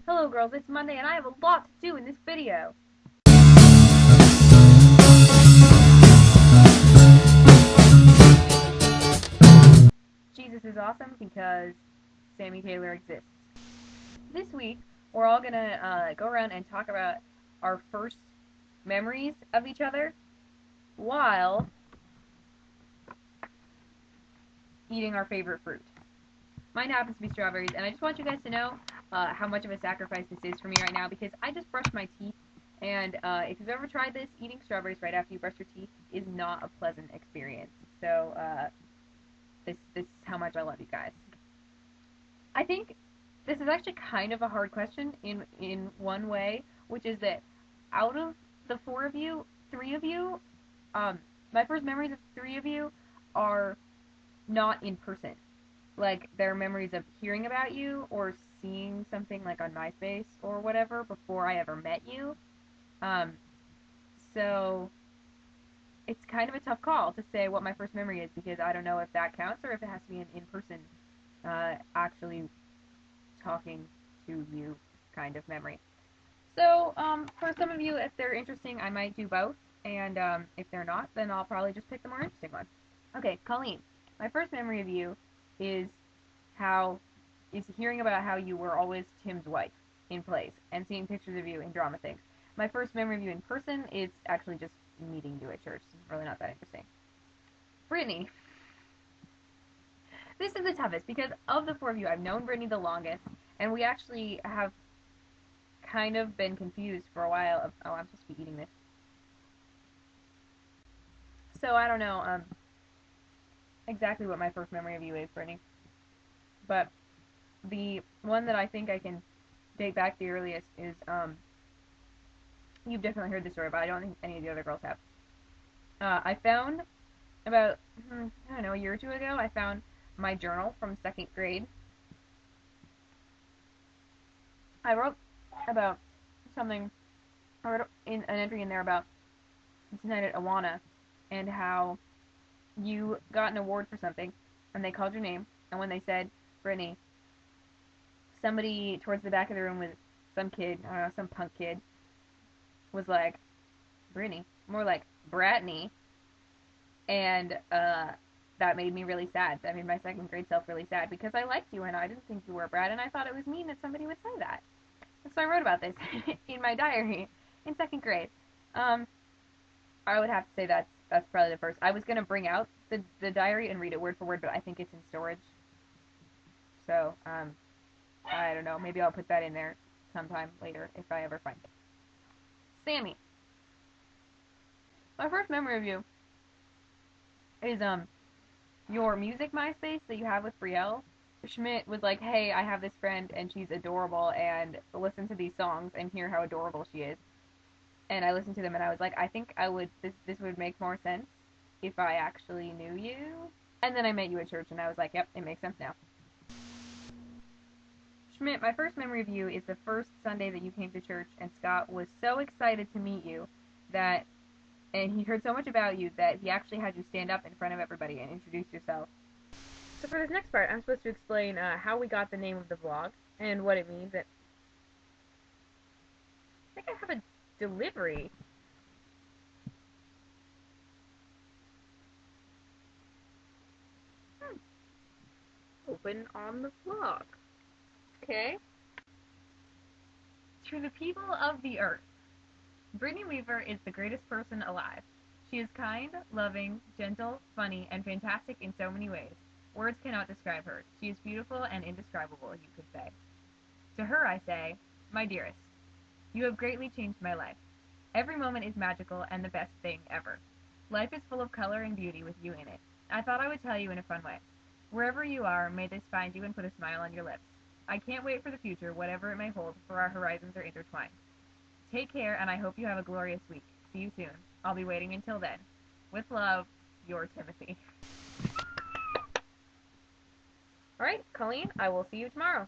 Hello girls, it's Monday and I have a lot to do in this video. Jesus is awesome because Sammy Taylor exists. This week, we're all gonna go around and talk about our first memories of each other while eating our favorite fruit. Mine happens to be strawberries, and I just want you guys to know how much of a sacrifice this is for me right now because I just brushed my teeth, and if you've ever tried this, eating strawberries right after you brush your teeth is not a pleasant experience. So this is how much I love you guys. I think this is actually kind of a hard question in one way, which is that out of the four of you, three of you, my first memories of three of you are not in person. Like, they're memories of hearing about you or seeing something like on MySpace or whatever before I ever met you. Um, so it's kind of a tough call to say what my first memory is because I don't know if that counts or if it has to be an in-person, actually talking to you kind of memory. So for some of you, if they're interesting, I might do both, and if they're not, then I'll probably just pick the more interesting one. Okay, Colleen, my first memory of you is hearing about how you were always Tim's wife in plays and seeing pictures of you in drama things. My first memory of you in person is actually just meeting you at church. It's really not that interesting. Brittany, this is the toughest because of the four of you, I've known Brittany the longest, and we actually have kind of been confused for a while of, oh, I'm supposed to be eating this. So I don't know exactly what my first memory of you is, Brittany. But the one that I think I can date back the earliest is, you've definitely heard this story, but I don't think any of the other girls have. I found about, I don't know, a year or two ago, I found my journal from second grade. I wrote about something, I wrote in an entry in there about tonight at Awana and how you got an award for something, and they called your name, and when they said, Brittany, somebody towards the back of the room with some kid, I don't know, some punk kid, was like, Brittany, more like Bratney, and that made me really sad. That made my second grade self really sad because I liked you and I didn't think you were a brat, and I thought it was mean that somebody would say that. And so I wrote about this in my diary in second grade. I would have to say that's probably the first. I was gonna bring out the diary and read it word for word, but I think it's in storage. So I don't know. Maybe I'll put that in there sometime later if I ever find it. Sammy, my first memory of you is your music MySpace that you have with Brielle. Schmidt was like, hey, I have this friend and she's adorable, and listen to these songs and hear how adorable she is. And I listened to them and I was like, I think this would make more sense if I actually knew you. And then I met you at church and I was like, yep, it makes sense now. Schmidt, my first memory of you is the first Sunday that you came to church, and Scott was so excited to meet you that, and he heard so much about you that he actually had you stand up in front of everybody and introduce yourself. So for this next part, I'm supposed to explain how we got the name of the vlog and what it means. I think I have a delivery. Open on the vlog. Okay. To the people of the earth, Brittany Weaver is the greatest person alive. She is kind, loving, gentle, funny, and fantastic in so many ways. Words cannot describe her. She is beautiful and indescribable, you could say. To her I say, my dearest, you have greatly changed my life. Every moment is magical and the best thing ever. Life is full of color and beauty with you in it. I thought I would tell you in a fun way. Wherever you are, may this find you and put a smile on your lips. I can't wait for the future, whatever it may hold, for our horizons are intertwined. Take care, and I hope you have a glorious week. See you soon. I'll be waiting until then. With love, your Timothy. Alright, Colleen, I will see you tomorrow.